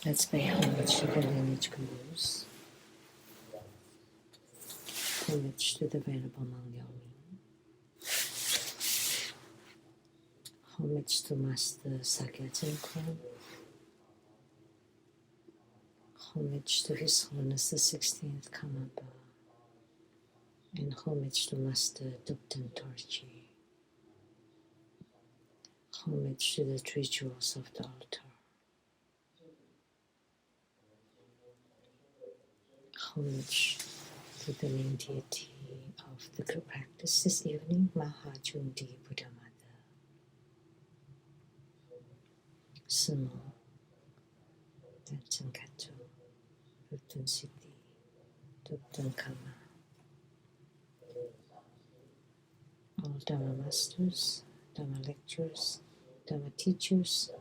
Let's pay homage to the lineage gurus. Homage to the Venerable Mang Yao Ming. Homage to Master Sakya Tengkon. Homage to His Holiness the 16th Karmapa. And homage to Master Dupten Dorji. Homage to the three jewels of the altar. Homage to the main deity of the group practice this evening, Mahajundi Buddha Mother. Sumo, Danchen Kato, Dupten Siddhi, Dupten Kama. All Dharma masters, Dharma lecturers, Dharma teachers,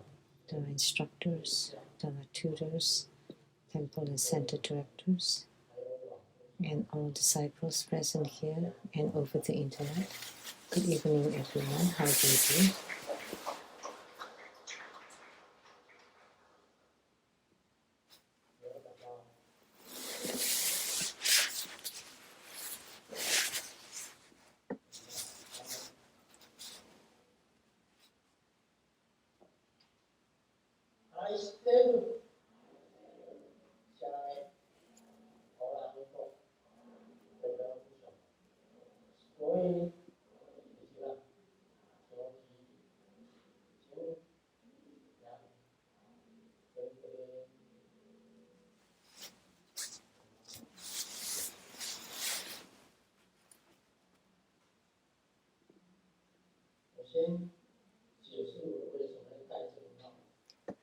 Dharma instructors, Dharma tutors, temple and center directors, and all disciples present here and over the internet. Good evening, everyone. How do you do?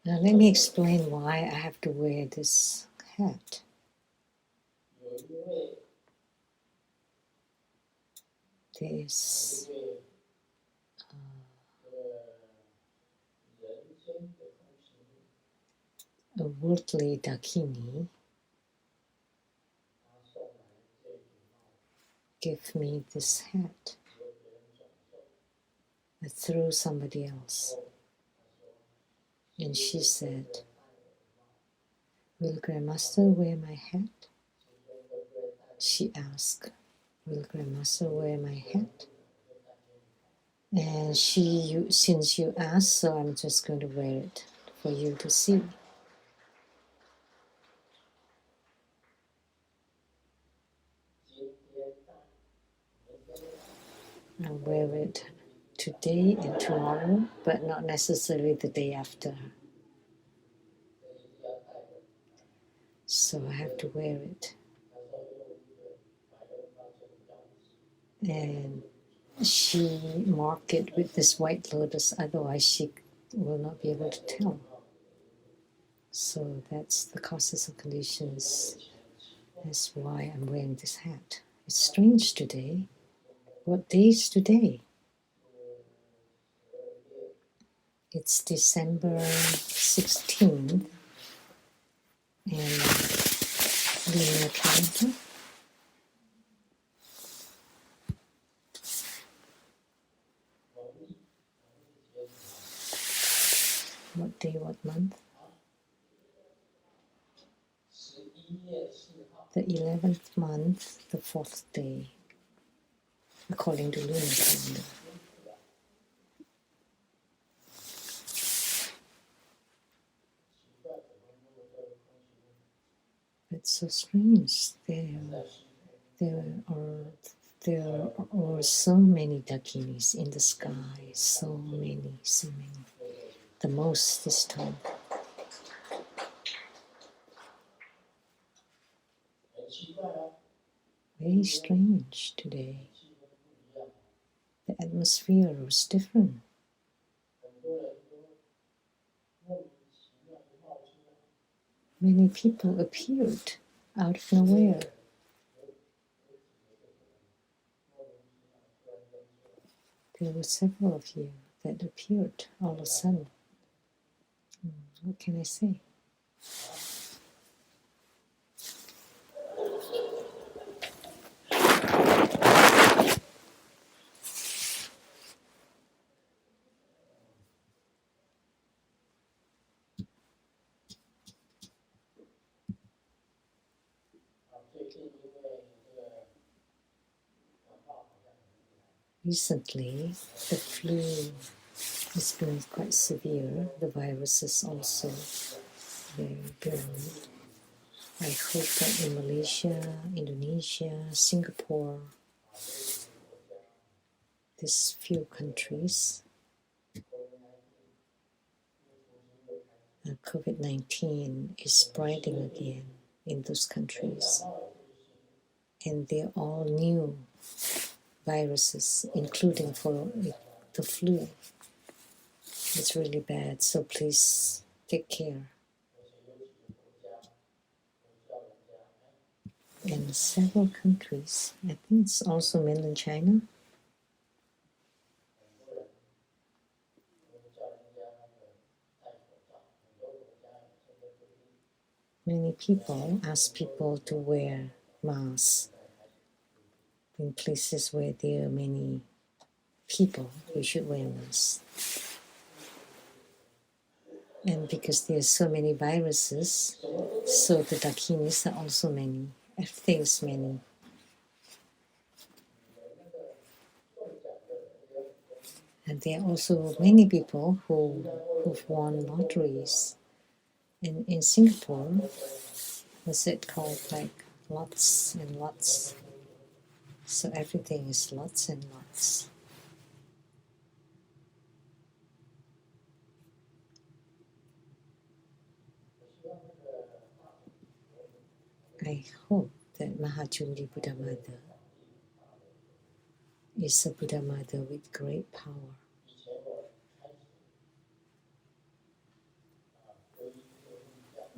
Now let me explain why I have to wear this hat. There's a worldly dakini give me this hat through somebody else. And she said, "Will Grandmaster wear my hat?" She asked, "Will Grandmaster wear my hat?" And since you asked, so I'm just going to wear it for you to see. I'll wear it today and tomorrow, but not necessarily the day after. So I have to wear it. And she marked it with this white lotus, otherwise she will not be able to tell. So that's the causes and conditions. That's why I'm wearing this hat. It's strange today. What day is today? It's December 16th. And lunar calendar. What day, what month? The 11th month, the 4th day, according to lunar calendar. It's so strange. There are so many dakinis in the sky. So many. The most this time. Very strange today. The atmosphere was different. Many people appeared out of nowhere. There were several of you that appeared all of a sudden. What can I say? Recently, the flu has been quite severe. The virus is also very virulent. I hope that in Malaysia, Indonesia, Singapore, these few countries, COVID-19 is spreading again in those countries. And they're all new viruses, including for the flu. It's really bad, so please take care. In several countries, I think it's also mainland China, many people ask people to wear masks in places where there are many people. You should wear masks. And because there are so many viruses, so the dakinis are also many. Everything is many. And there are also many people who've won lotteries. In Singapore, what's it called? Like lots and lots. So everything is lots and lots. I hope that Mahachundi Buddha Mother is a Buddha Mother with great power.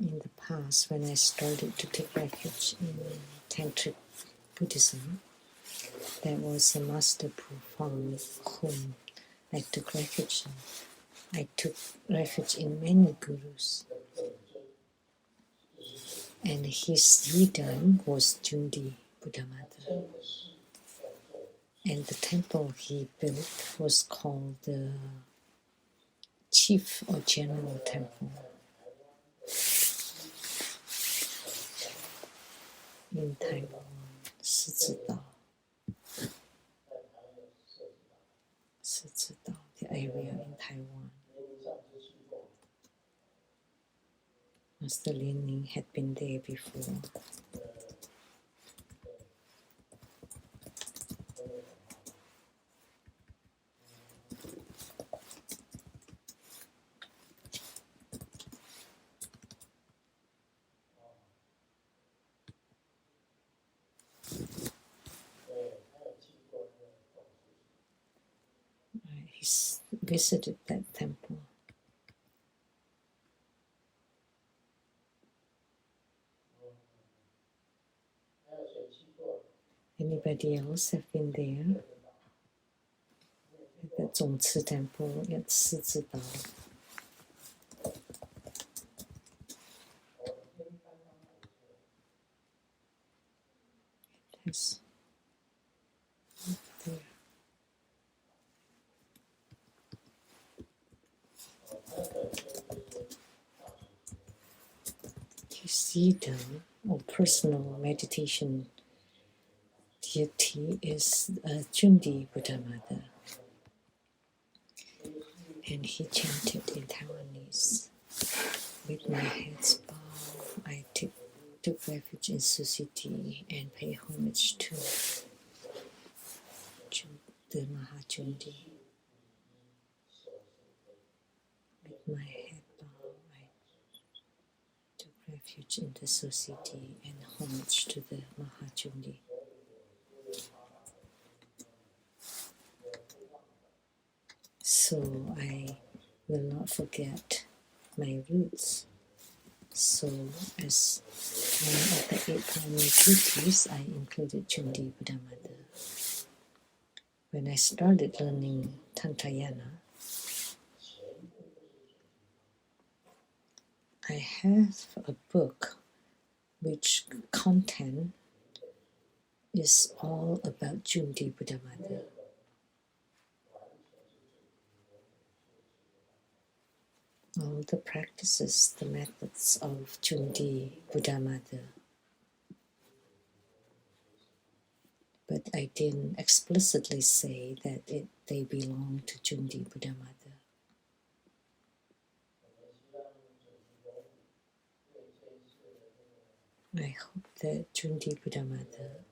In the past, when I started to take refuge in Tantric Buddhism, there was a master profound whom I took refuge in. I took refuge in many gurus. And his Yidam was Jundi Buddha Mother. And the temple he built was called the Chief or General Temple in Taiwan, Sizidao, the area in Taiwan. Master Lin Ning had been there before. He's visited that temple. Anybody else have been there? At the Zhongci Temple at Sizidao. Yes. There. His Yidam, or personal meditation deity, is Jundi Buddha Mother. And he chanted in Taiwanese, with my heads bowed, I took refuge in Susiti and pay homage to the Mahajundi. With my head bowed, I took refuge in the Susiti and homage to the Mahajundi. So I will not forget my roots. So as one of the 8 primary duties, I included Jundi Buddha Mother. When I started learning Tantrayana, I have a book which content is all about Jundi Buddha Mother. All the practices, the methods of Jundi Buddha Mother. but I didn't explicitly say that they belong to Jundi Buddha Mother. I hope that Jundi Buddha Mother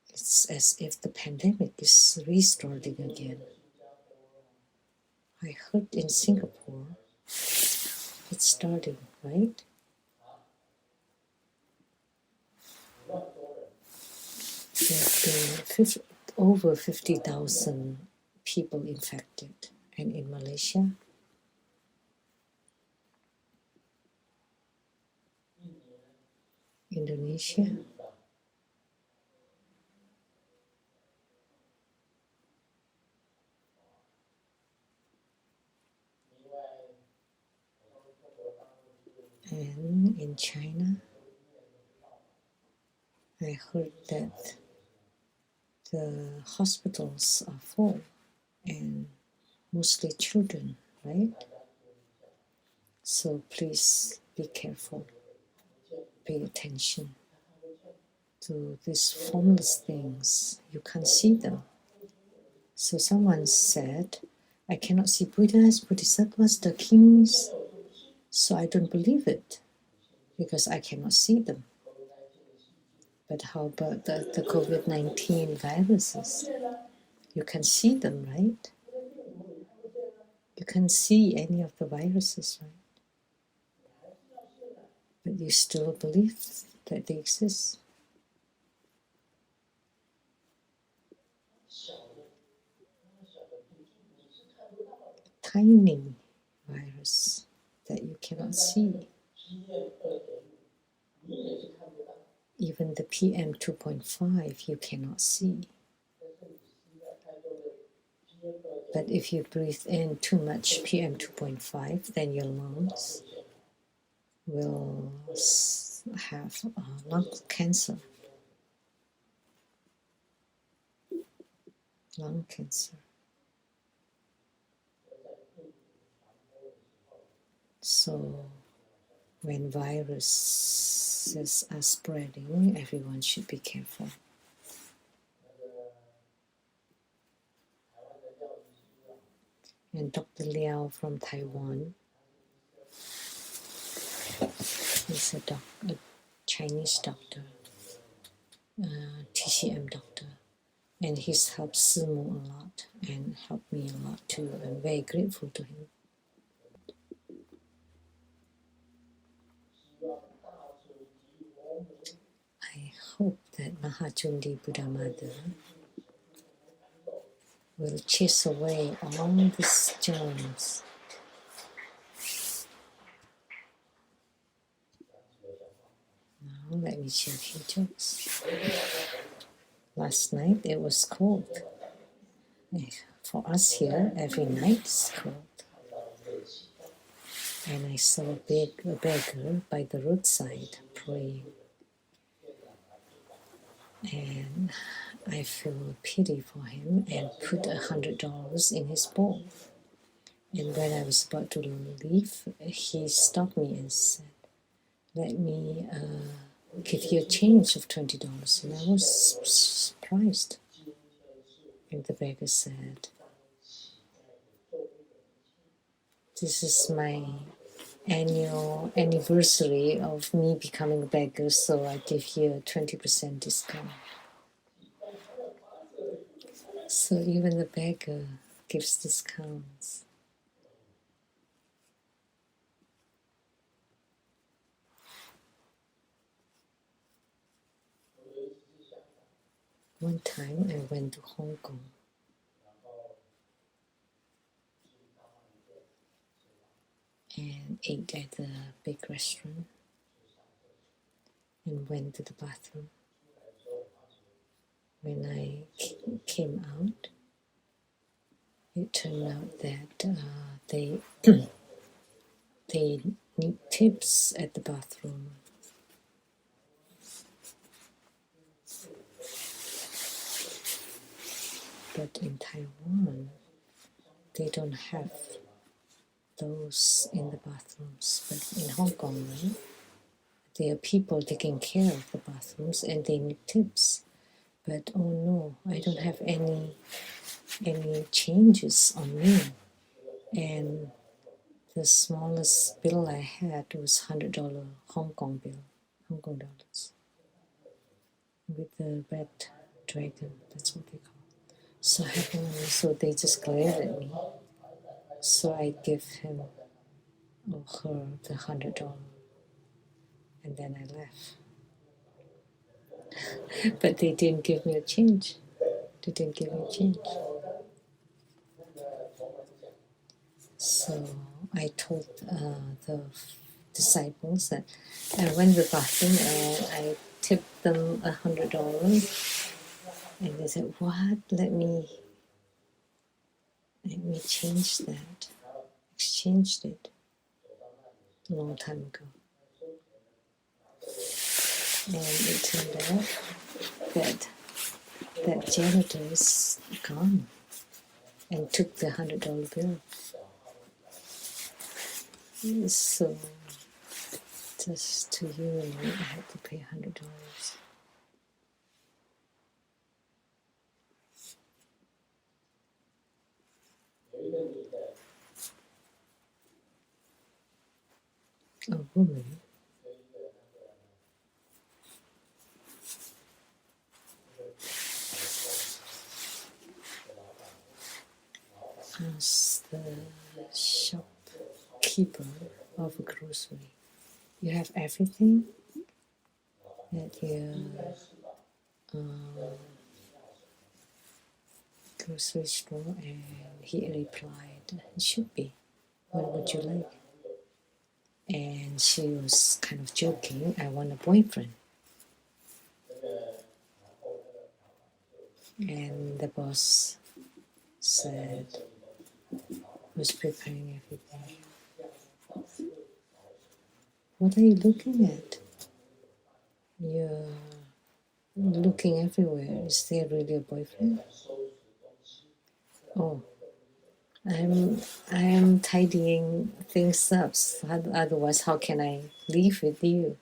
it's as if the pandemic is restarting again. I heard in Singapore it's starting, right? There have been over 50,000 people infected, and in Malaysia, Indonesia, and in China, I heard that the hospitals are full and mostly children, right? So please be careful, pay attention to these formless things. You can't see them. So someone said, I cannot see Buddhas, Bodhisattvas, the kings, so I don't believe it because I cannot see them. But how about the COVID-19 viruses? You can see them, right? You can see any of the viruses, right? But you still believe that they exist. Tiny virus that you cannot see. Even the PM 2.5 you cannot see. But if you breathe in too much PM 2.5, then your lungs will have lung cancer. Lung cancer. So when viruses are spreading, everyone should be careful. And Dr. Liao from Taiwan is a Chinese doctor, TCM doctor, and he's helped Simu a lot and helped me a lot too. I'm very grateful to him. I hope that Mahajundi Buddha Mother will chase away all these germs. Now let me share a few jokes. Last night it was cold. For us here, every night it's cold. And I saw a beggar by the roadside praying. And I feel pity for him and put $100 in his bowl. And when I was about to leave, he stopped me and said, let me give you a change of $20. And I was surprised. And the beggar said, this is my anniversary of me becoming a beggar, so I give you a 20% discount. So even the beggar gives discounts. One time I went to Hong Kong and ate at a big restaurant and went to the bathroom. When I came out, it turned out that they need tips at the bathroom. But in Taiwan, they don't have those in the bathrooms. But in Hong Kong, right, there are people taking care of the bathrooms and they need tips. But oh no, I don't have any changes on me. And the smallest bill I had was $100 Hong Kong dollars, with the red dragon. That's what they call it. So they just glared at me. So I give him or her the $100, and then I left. But they didn't give me a change. They didn't give me a change. So I told the disciples that I went to the bathroom and I tipped them $100, and they said, "What? Let me change that." Exchanged it a long time ago, and it turned out that janitor is gone and took the $100 bill. So just to you and me, I had to pay $100. A woman asked the shopkeeper of a grocery, "You have everything at your grocery store?" And he replied, "It should be. What would you like?" And she was kind of joking, "I want a boyfriend." And the boss said, was preparing everything. "What are you looking at? You're looking everywhere. Is there really a boyfriend?" "Oh, I am tidying things up. Otherwise, how can I live with you?"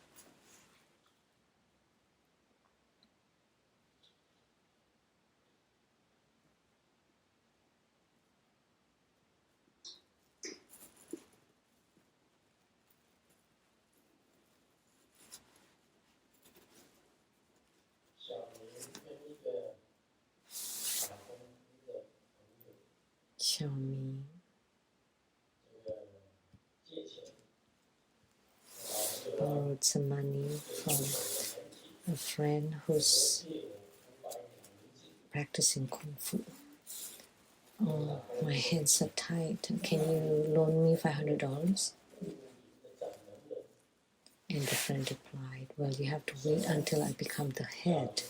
Xiaomi borrowed some money from a friend who's practicing Kung Fu. "Oh, my hands are tight. Can you loan me $500? And the friend replied, "Well, you have to wait until I become the head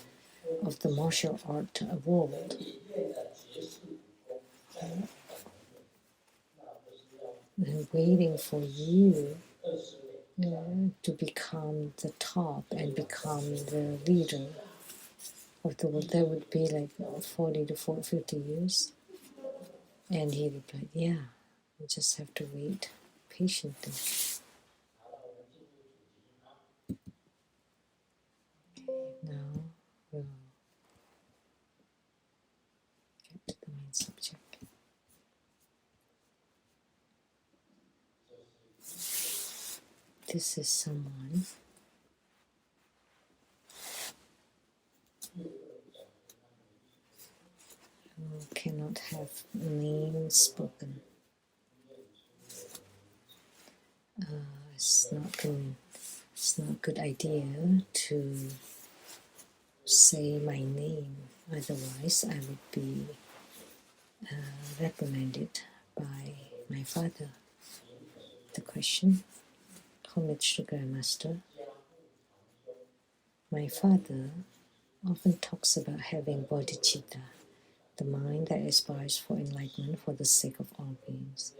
of the martial art world. I'm waiting for you to become the top and become the leader of the world." That would be like 40 to 50 years. And he replied, "Yeah, you just have to wait patiently." Now we'll get to the main subject. This is someone who cannot have names spoken. It's not a good idea to say my name, otherwise I would be reprimanded by my father. The question: Homage to Grandmaster. My father often talks about having bodhicitta, the mind that aspires for enlightenment for the sake of all beings.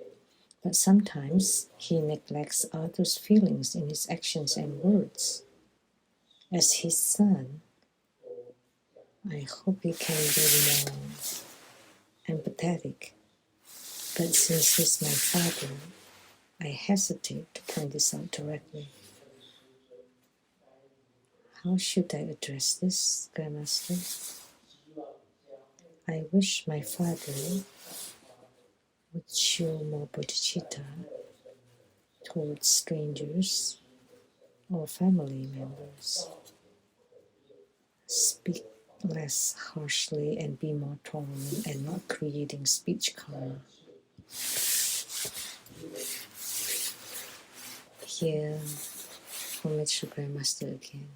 But sometimes he neglects others' feelings in his actions and words. As his son, I hope he can be more empathetic. But since he's my father, I hesitate to point this out directly. How should I address this, Grandmaster? I wish my father would show more bodhicitta towards strangers or family members. Speak less harshly and be more tolerant and not creating speech karma. Here, Homage Grandmaster again.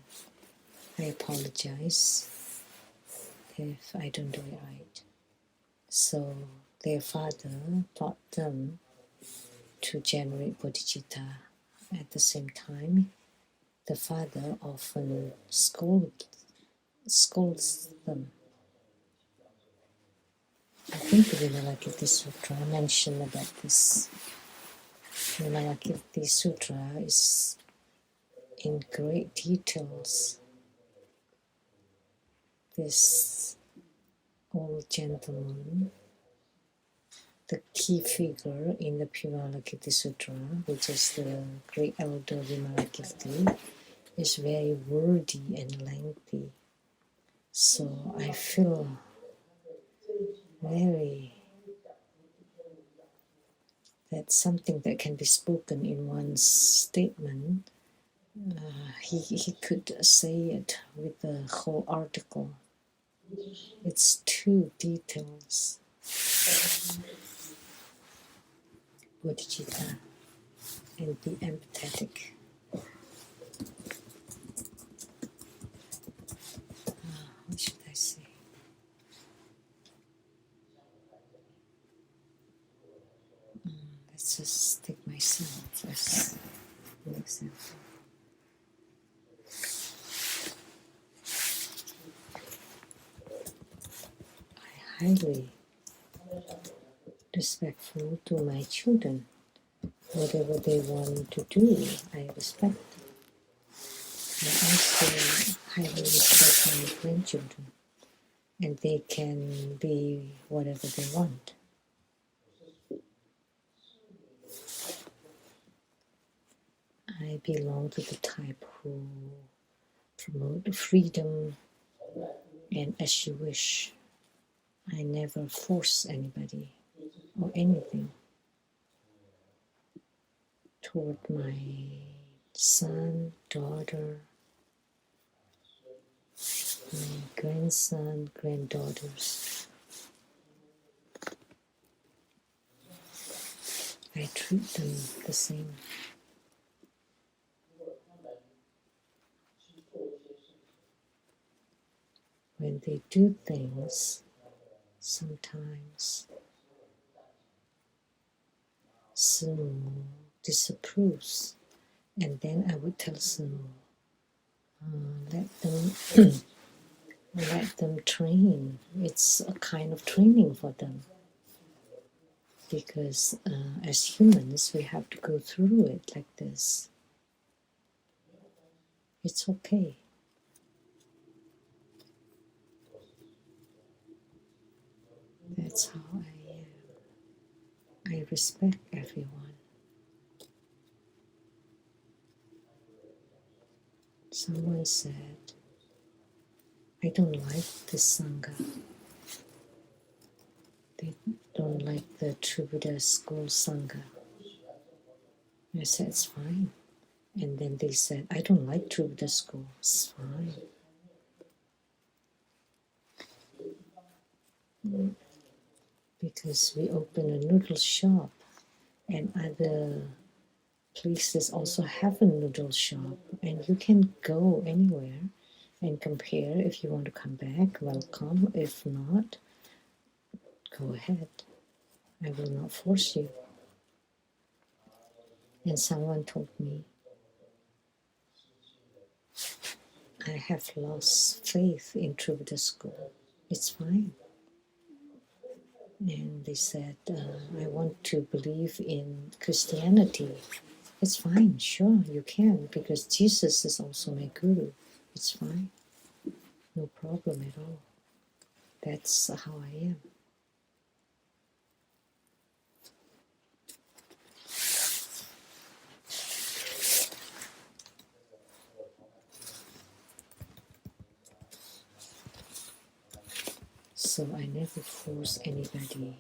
I apologize if I don't do it right. So their father taught them to generate bodhicitta. At the same time, the father often scolds them. I think the Vimalakirti Sutra mentioned about this. Vimalakirti Sutra is in great details. This old gentleman, the key figure in the Vimalakirti Sutra, which is the great elder Vimalakirti, is very wordy and lengthy. So I feel very that something that can be spoken in one statement, he could say it with the whole article. It's too details. Bodhicitta and be empathetic. What should I say? Let's just take myself as an example. I highly respectful to my children. Whatever they want to do, I respect. I also highly respect my grandchildren, and they can be whatever they want. I belong to the type who promote freedom and as you wish. I never force anybody or anything. Toward my son, daughter, my grandson, granddaughters, I treat them the same. When they do things, sometimes Sumo disapproves, and then I would tell Sumo, let them train. It's a kind of training for them, because as humans we have to go through it like this. It's okay. That's how I am. I respect everyone. Someone said, I don't like this Sangha. They don't like the Tribhuda school Sangha. I said, it's fine. And then they said, I don't like Tribhuda school. It's fine. Because we open a noodle shop and other places also have a noodle shop, and you can go anywhere and compare. If you want to come back, welcome. If not, go ahead. I will not force you. And someone told me, I have lost faith in Tribhuda school. It's fine. And they said, I want to believe in Christianity. It's fine, sure, you can, because Jesus is also my guru. It's fine. No problem at all. That's how I am. So I never force anybody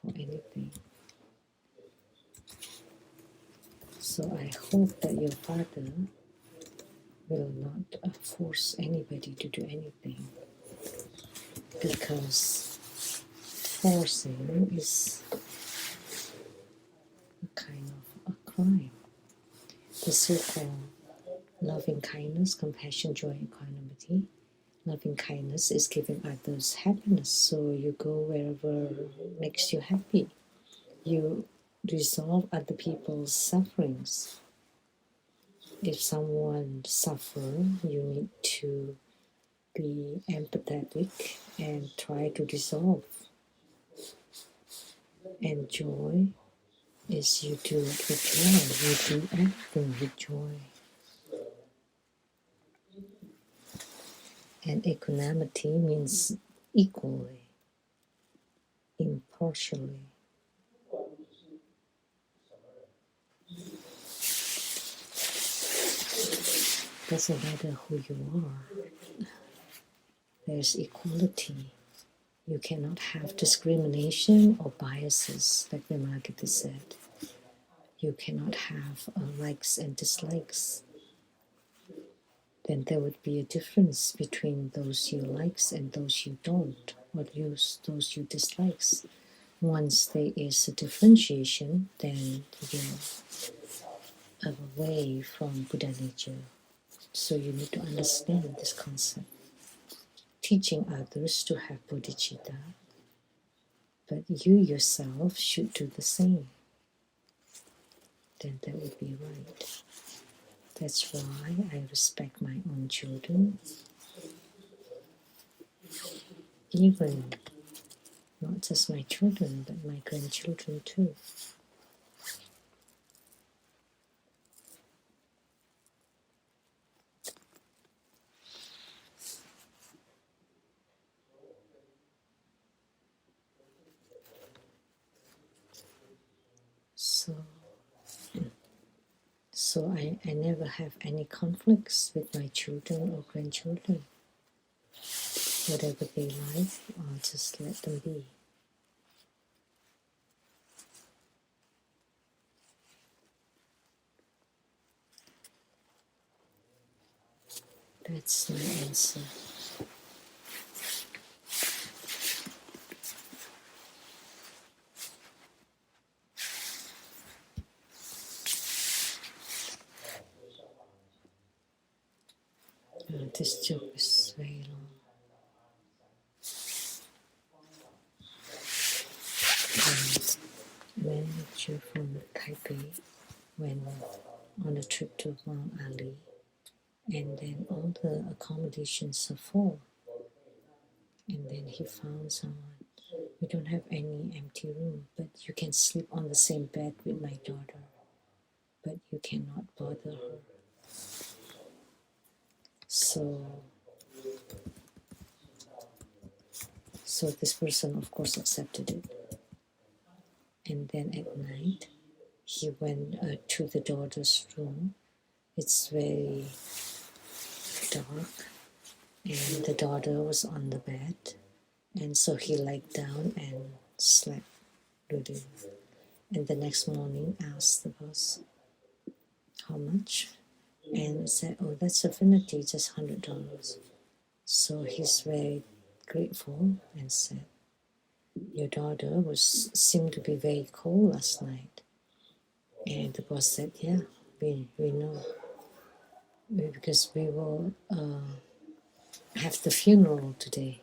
for anything. So I hope that your father will not force anybody to do anything, because forcing is a kind of a crime. The so-called loving kindness, compassion, joy, equanimity. Loving kindness is giving others happiness, so you go wherever makes you happy. You resolve other people's sufferings. If someone suffers, you need to be empathetic and try to resolve. And joy is you do it with joy, you do everything with joy. And equanimity means equally, impartially. Doesn't matter who you are, there's equality. You cannot have discrimination or biases, like Vimalakirti said. You cannot have likes and dislikes. Then there would be a difference between those you likes and those you don't, or those you dislikes. Once there is a differentiation, then you're away from Buddha nature. So you need to understand this concept. Teaching others to have bodhicitta, but you yourself should do the same. Then that would be right. That's why I respect my own children, even not just my children, but my grandchildren too. So I never have any conflicts with my children or grandchildren. Whatever they like, I'll just let them be. That's my answer. This joke is very long. A manager from Taipei went on a trip to Mount Ali, and then all the accommodations are full. And then he found someone. We don't have any empty room, but you can sleep on the same bed with my daughter, but you cannot bother her. So this person, of course, accepted it. And then at night, he went to the daughter's room. It's very dark, and the daughter was on the bed. And so he laid down and slept with him. And the next morning, asked the boss, how much? And said, oh, that's affinity, just $100. So he's very grateful and said, your daughter seemed to be very cold last night. And the boss said, yeah, we know. Because we will have the funeral today.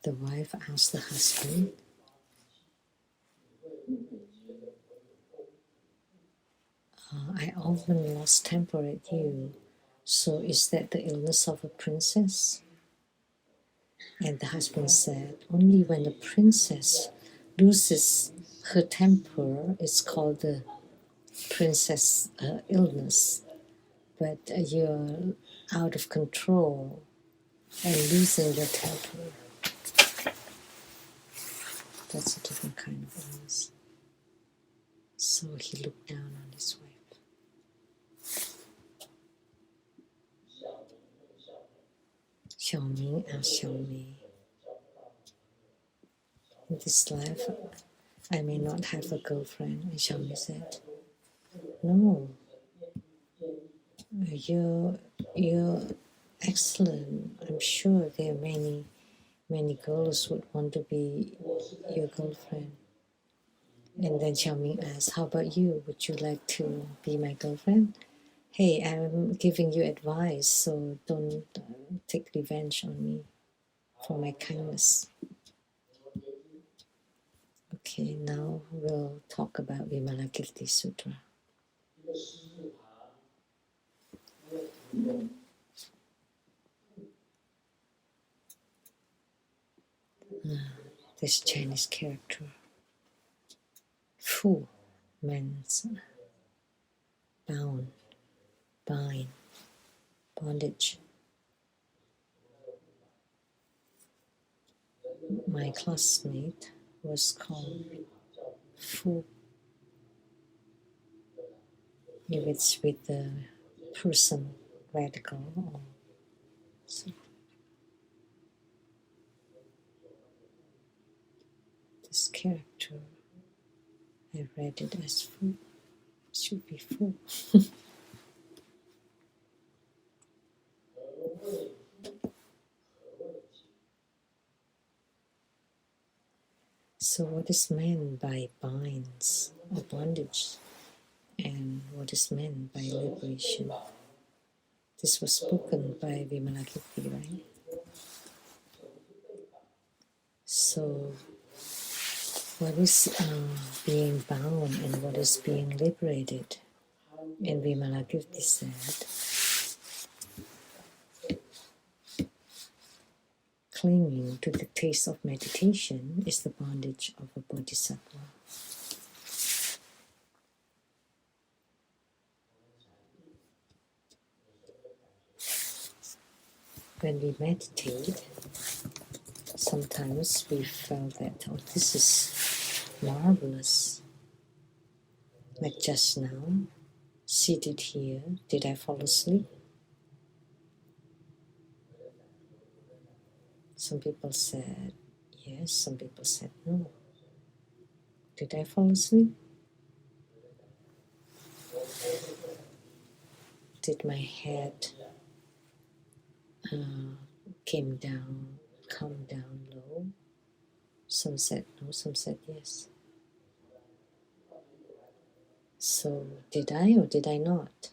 The wife asked the husband, I often lost temper at you, so is that the illness of a princess? And the husband said, only when the princess loses her temper, it's called the princess illness. but you're out of control and losing your temper. That's a different kind of illness. So he looked down on his wife. Xiaoming asked Xiaomei, in this life, I may not have a girlfriend. And Xiaomei said, no, you're excellent. I'm sure there are many girls would want to be your girlfriend. And then Xiaoming asked, how about you? Would you like to be my girlfriend? Hey, I'm giving you advice, so don't take revenge on me for my kindness. Okay, now we'll talk about Vimalakirti Sutra. This Chinese character, Fu, means bound, bind, bondage. My classmate was called Fu. If it's with the person, radical, or so. This character, I read it as Fu. It should be Fu. So what is meant by binds or bondage, and what is meant by liberation? This was spoken by Vimalakirti, right? So what is being bound and what is being liberated? And Vimalakirti said, clinging to the taste of meditation is the bondage of a bodhisattva. When we meditate, sometimes we felt that, oh, this is marvelous. Like just now, seated here, did I fall asleep? Some people said yes, some people said no. Did I fall asleep? Did my head come down low? Some said no, some said yes. So did I or did I not?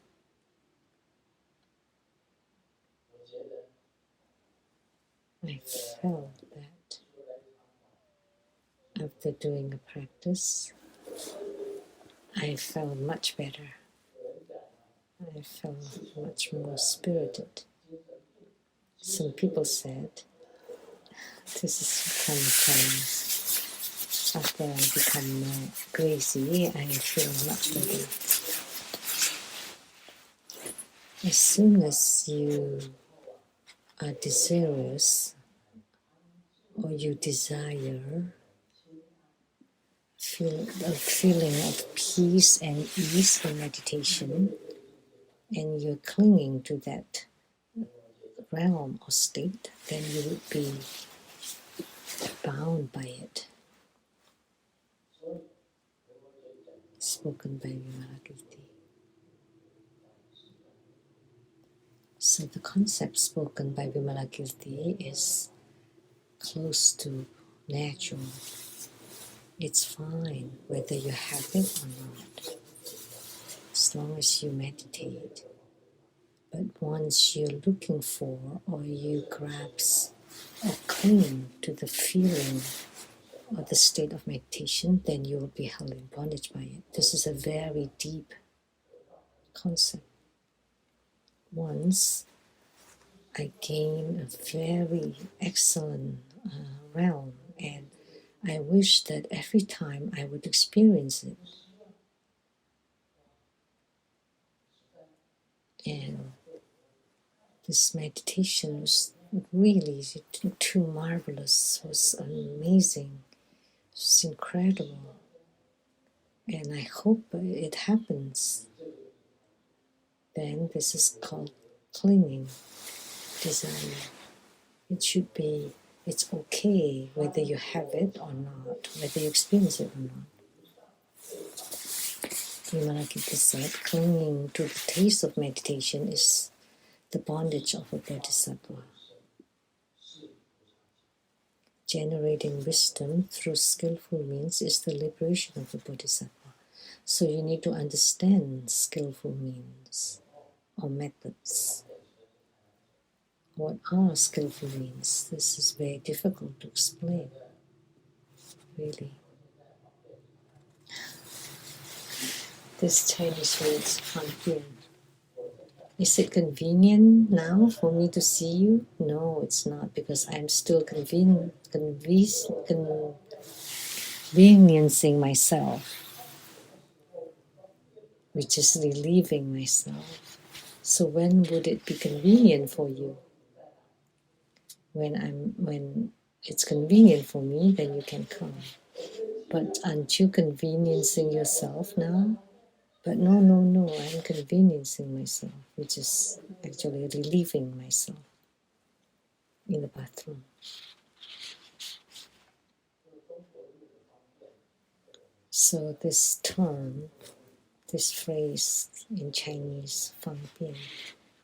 I felt that after doing a practice, I felt much better. I felt much more spirited. Some people said, this is sometimes after I become more crazy, I feel much better. As soon as you are desirous or you desire a feeling of peace and ease in meditation, and you're clinging to that realm or state, then you would be bound by it. Spoken by Vimalakirti. So the concept spoken by Vimalakirti is close to natural. It's fine whether you have it or not, as long as you meditate. But once you're looking for or you grasp or cling to the feeling or the state of meditation, then you will be held in bondage by it. This is a very deep concept. Once I gained a very excellent realm, and I wish that every time I would experience it. And this meditation was really too marvelous, was amazing, it's incredible. And I hope it happens. Then this is called clinging, desire. It should be, it's okay whether you have it or not, whether you experience it or not. Vimalakirti said, clinging to the taste of meditation is the bondage of a bodhisattva. Generating wisdom through skillful means is the liberation of a bodhisattva. So you need to understand skillful means or methods. What are skillful means? This is very difficult to explain, really. This Chinese means Hanbian. Is it convenient now for me to see you? No, it's not, because I'm still conveniencing myself, which is relieving myself. So when would it be convenient for you? When it's convenient for me, then you can come. But aren't you conveniencing yourself now? But no, I'm conveniencing myself, which is actually relieving myself in the bathroom. So this term, this phrase in Chinese, fang bian,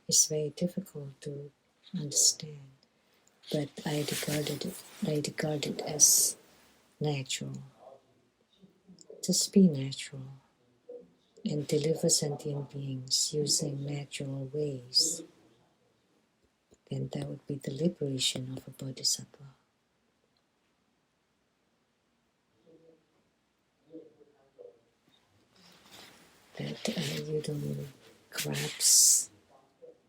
is very difficult to understand. But I regard it as natural. Just be natural and deliver sentient beings using natural ways. Then that would be the liberation of a bodhisattva. That you don't grasp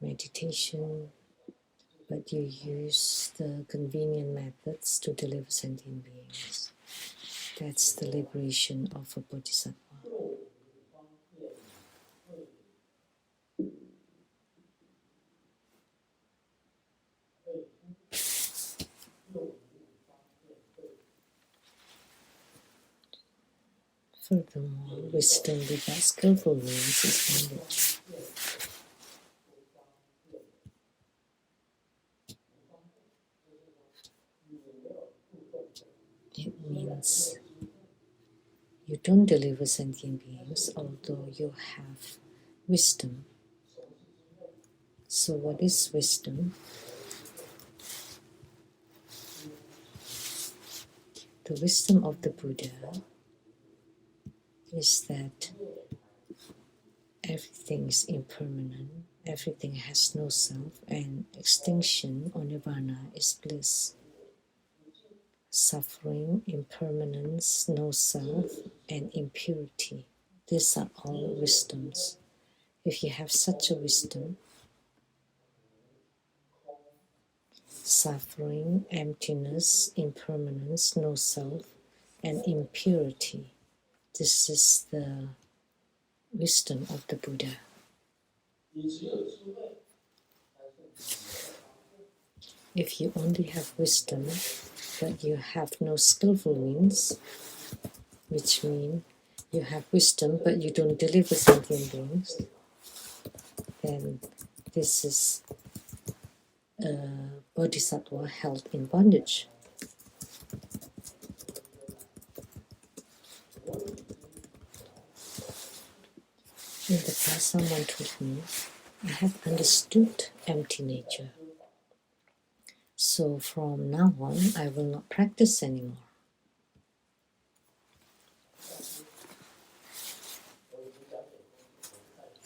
meditation, but you use the convenient methods to deliver sentient beings. That's the liberation of a bodhisattva. Furthermore, wisdom without skillful means is bondage. It means you don't deliver sentient beings, although you have wisdom. So what is wisdom? The wisdom of the Buddha is that everything is impermanent, everything has no self, and extinction or nirvana is bliss. Suffering, impermanence, no self, and impurity. These are all wisdoms. If you have such a wisdom, suffering, emptiness, impermanence, no self, and impurity, this is the wisdom of the Buddha. If you only have wisdom, but you have no skillful means, which means you have wisdom but you don't deliver sentient beings, then this is a bodhisattva held in bondage. In the past, someone told me, I have understood empty nature. So from now on, I will not practice anymore.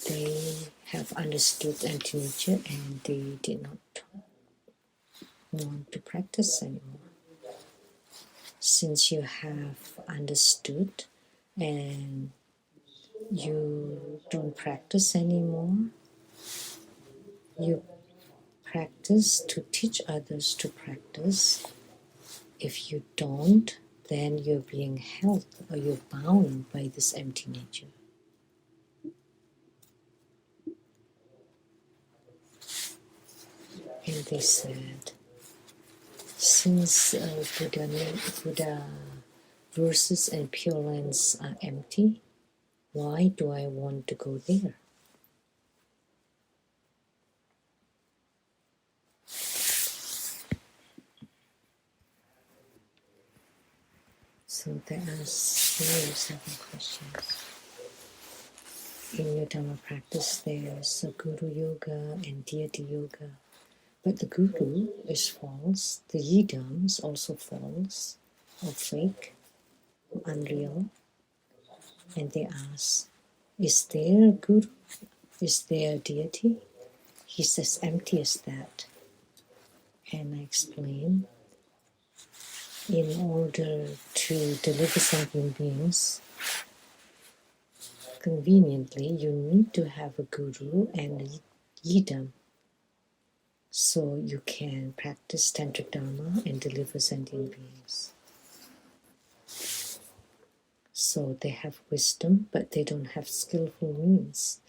They have understood empty nature and they did not want to practice anymore. Since you have understood and you don't practice anymore, you practice to teach others to practice. If you don't, then you're being held or you're bound by this empty nature. And they said, since Buddha verses and Pure Lands are empty, why do I want to go there? So they ask you several questions. In your Dhamma practice, there's a Guru Yoga and Deity Yoga. But the Guru is false, the Yidam is also false, or fake, or unreal. And they ask, is there a Guru? Is there a deity? He's as empty as that. And I explain, in order to deliver sentient beings conveniently, you need to have a Guru and a Yidam. So you can practice Tantric Dharma and deliver sentient beings. So they have wisdom, but they don't have skillful means.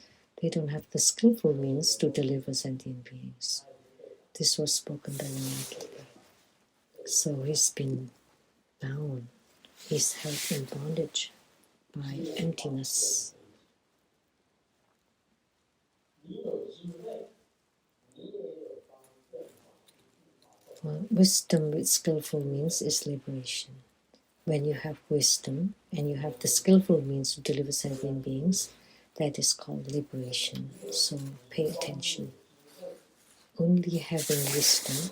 They don't have the skillful means to deliver sentient beings. This was spoken by Vimalakirti. So he's been bound. He's held in bondage by emptiness. Well, wisdom with skillful means is liberation. When you have wisdom and you have the skillful means to deliver sentient beings, that is called liberation. So pay attention. Only having wisdom,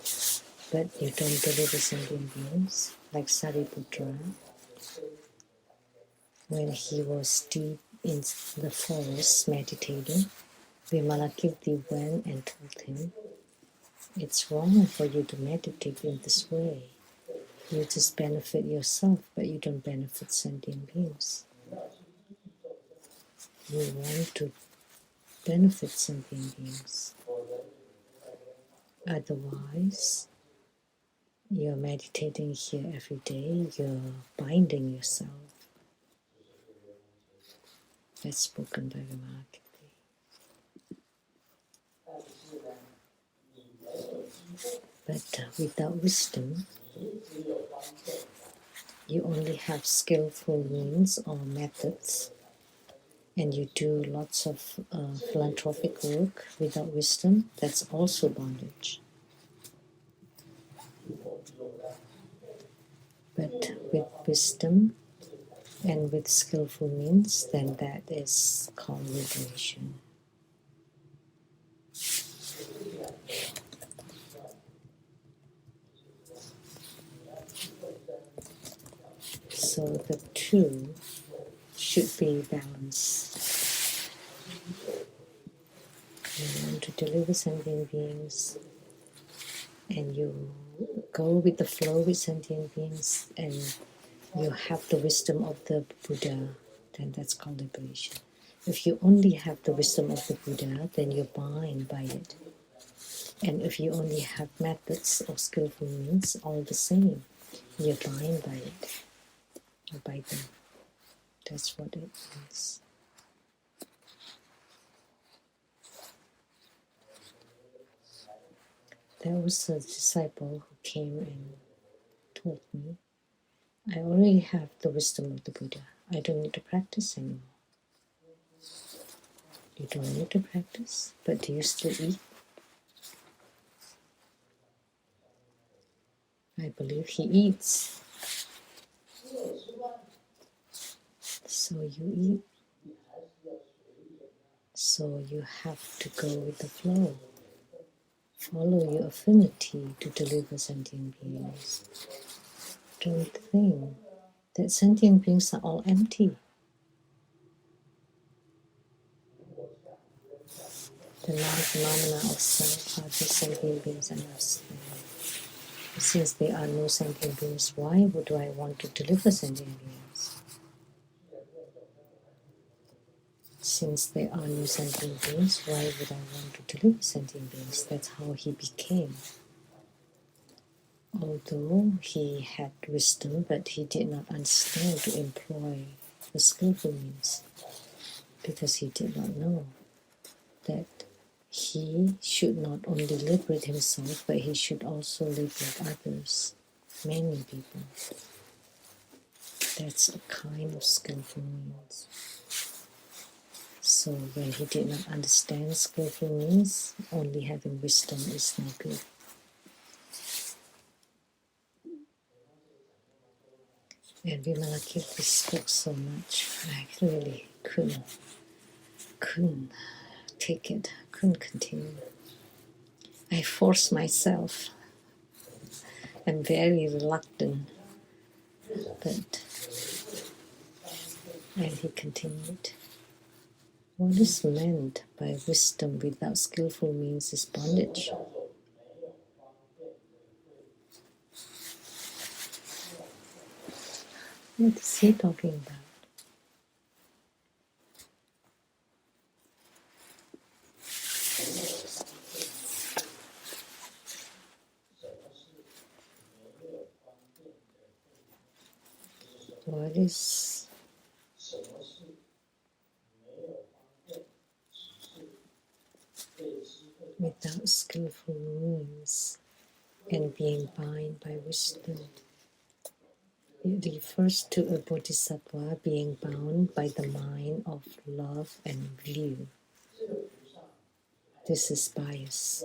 but you don't deliver sentient beings, like Sariputra, when he was deep in the forest meditating, Vimalakirti went and told him, it's wrong for you to meditate in this way. You just benefit yourself, but you don't benefit sentient beings. You want to benefit sentient beings. Otherwise, you're meditating here every day, you're binding yourself. That's spoken by Vimalakirti. But without wisdom, you only have skillful means or methods, and you do lots of philanthropic work without wisdom, that's also bondage. But with wisdom and with skillful means, then that is called liberation. So the two should be balanced. You want to deliver sentient beings, and you go with the flow with sentient beings, and you have the wisdom of the Buddha, then that's called liberation. If you only have the wisdom of the Buddha, then you're bound by it. And if you only have methods or skillful means, all the same, you're bound by it, or by them. That's what it means. There was a disciple who came and told me, I already have the wisdom of the Buddha. I don't need to practice anymore. You don't need to practice, but do you still eat? I believe he eats. So you eat. So you have to go with the flow. Follow your affinity to deliver sentient beings. Don't think that sentient beings are all empty. The non-phenomena of self are just sentient beings and us. Since there are no sentient beings, why would I want to deliver sentient beings? Since there are no sentient beings, why would I want to deliver sentient beings? That's how he became. Although he had wisdom, but he did not understand to employ the skillful means, because he did not know that he should not only liberate himself, but he should also liberate others, many people. That's a kind of skillful means. So when he did not understand skillful means, only having wisdom is no good. And Vimalakirti spoke so much, I really couldn't take it, couldn't continue. I forced myself. I'm very reluctant, but and he continued. What is meant by wisdom without skillful means is bondage. What is he talking about? What is without skillful means and being bound by wisdom? It refers to a bodhisattva being bound by the mind of love and view. This is bias.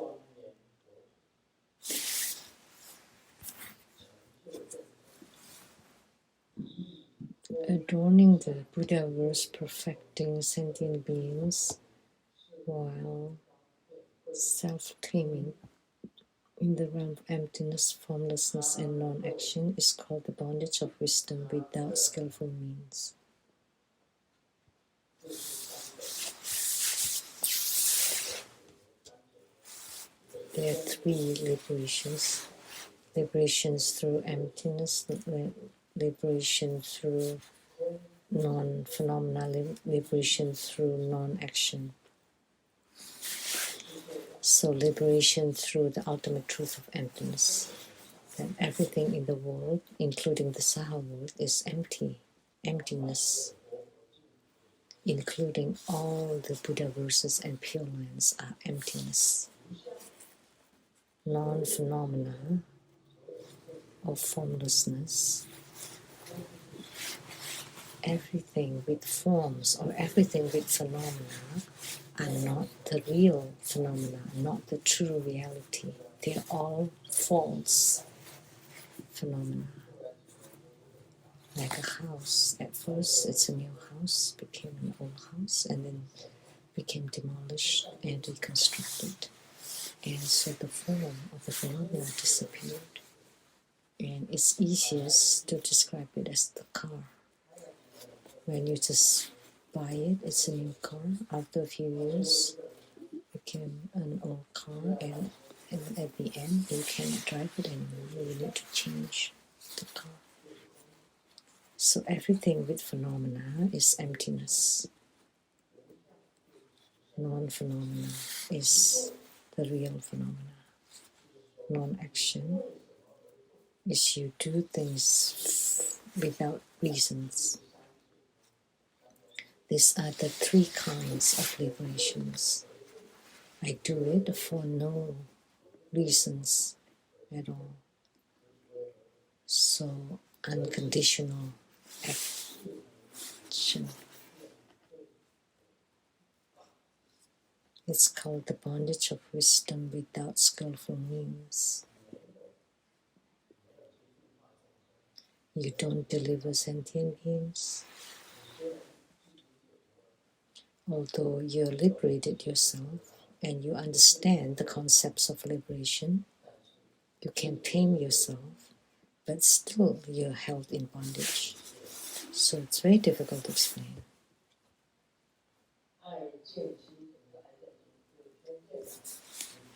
Adorning the Buddha verse, perfecting sentient beings while self-claiming in the realm of emptiness, formlessness, and non-action is called the bondage of wisdom without skillful means. There are three liberations. Liberations through emptiness, liberation through non-phenomena, liberation through non-action. So liberation through the ultimate truth of emptiness. That everything in the world, including the Saha world, is empty, emptiness. Including all the Buddha verses and Pure Lands are emptiness. Non-phenomena of formlessness. Everything with forms or everything with phenomena are not the real phenomena, not the true reality. They're all false phenomena. Like a house. At first it's a new house, became an old house, and then became demolished and reconstructed. And so the form of the phenomena disappeared. And it's easiest to describe it as the car. When you just buy it, it's a new car. After a few years, it became an old car, and at the end, you cannot drive it anymore. You need to change the car. So everything with phenomena is emptiness. Non-phenomena is the real phenomena. Non-action is you do things without reasons. These are the three kinds of liberations. I do it for no reasons at all. So unconditional action. It's called the bondage of wisdom without skillful means. You don't deliver sentient beings. Although you're liberated yourself and you understand the concepts of liberation, you can tame yourself, but still you're held in bondage. So it's very difficult to explain.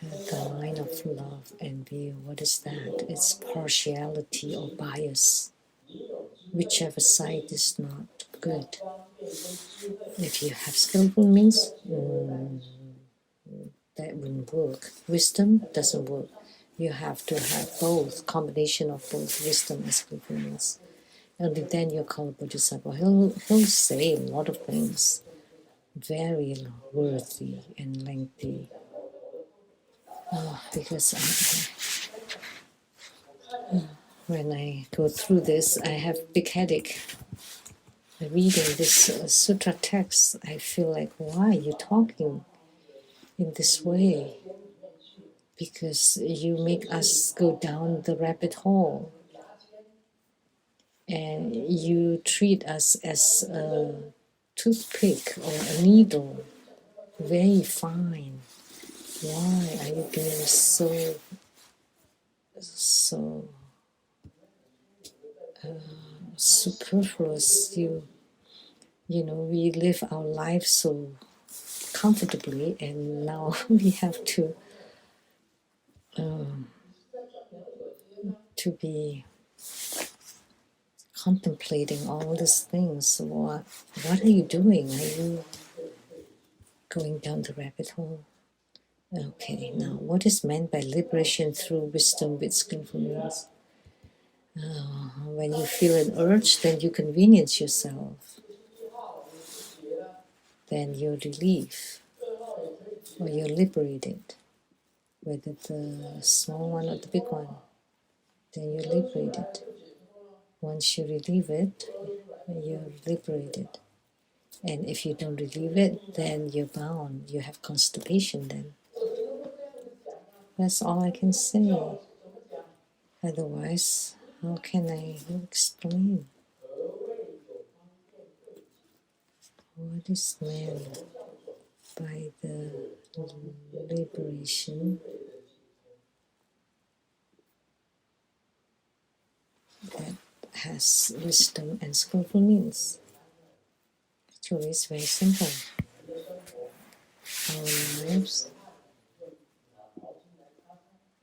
The line of love and view, what is that? It's partiality or bias. Whichever side is not good. If you have skillful means, that wouldn't work. Wisdom doesn't work. You have to have both, combination of both wisdom and skillful means. Only then you're called Bodhisattva. He'll say a lot of things, very worthy and lengthy, because when I go through this, I have big headache. Reading this sutra text, I feel like, why are you talking in this way? Because you make us go down the rabbit hole, and you treat us as a toothpick or a needle, very fine. Why are you being so superfluous? We live our lives so comfortably, and now we have to be contemplating all these things. What are you doing? Are you going down the rabbit hole? Okay, now what is meant by liberation through wisdom with skillful means? When you feel an urge, then you convenience yourself. Then you're relieved, or you're liberated. Whether the small one or the big one, then you're liberated. Once you relieve it, you're liberated. And if you don't relieve it, then you're bound. You have constipation then. That's all I can say. Otherwise, how can I explain what is meant by the liberation that has wisdom and skillful means? Actually, it's very simple. Our lives,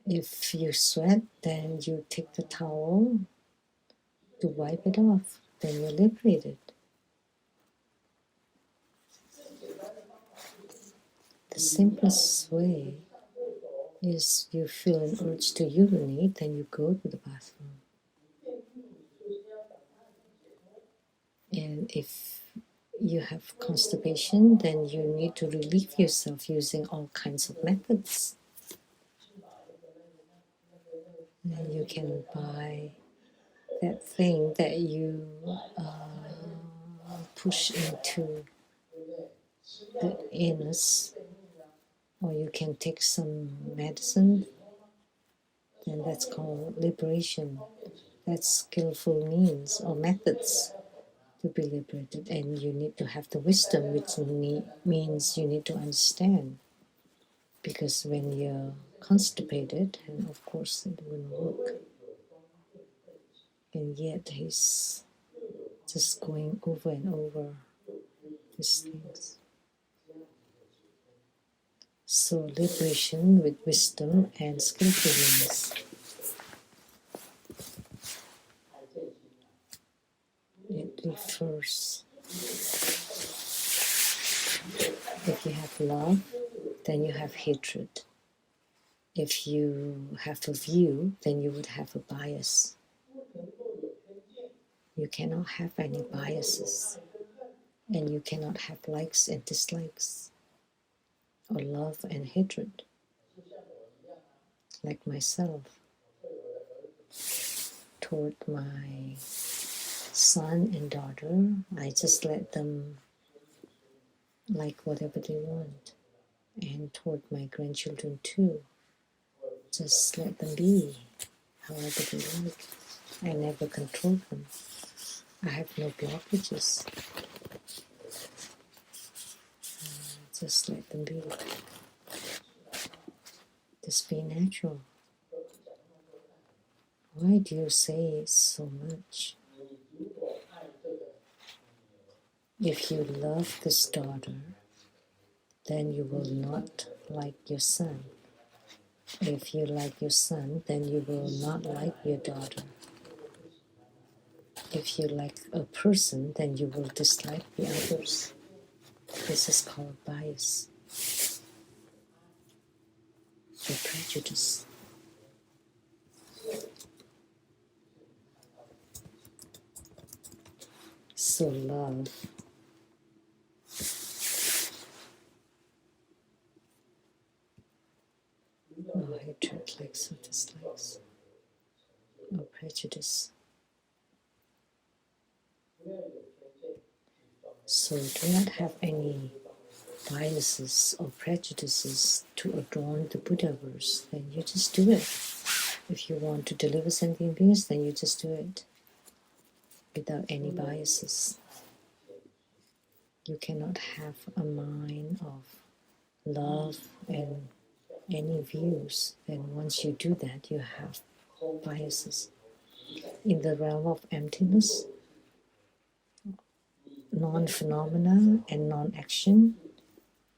if you sweat, then you take the towel to wipe it off. Then you're liberated. The simplest way is you feel an urge to urinate, then you go to the bathroom. And if you have constipation, then you need to relieve yourself using all kinds of methods. And you can buy that thing that you push into the anus, or you can take some medicine, and that's called liberation. That's skillful means or methods to be liberated, and you need to have the wisdom, which means you need to understand. Because when you're constipated, and of course it wouldn't work, and yet he's just going over and over these things. So liberation with wisdom and skillful means. It refers, if you have love, then you have hatred. If you have a view, then you would have a bias. You cannot have any biases, and you cannot have likes and dislikes, or love and hatred. Like myself, toward my son and daughter, I just let them like whatever they want. And toward my grandchildren too, just let them be however they like. I never control them. I have no blockages. Just let them be. Just be natural. Why do you say so much? If you love this daughter, then you will not like your son. If you like your son, then you will not like your daughter. If you like a person, then you will dislike the others. This is called bias or prejudice. So love or hatred, likes or dislikes, or prejudice. So do not have any biases or prejudices to adorn the Buddha-verse. Then you just do it. If you want to deliver sentient beings, then you just do it without any biases. You cannot have a mind of love and any views. Then once you do that, you have biases. In the realm of emptiness, non-phenomena and non-action,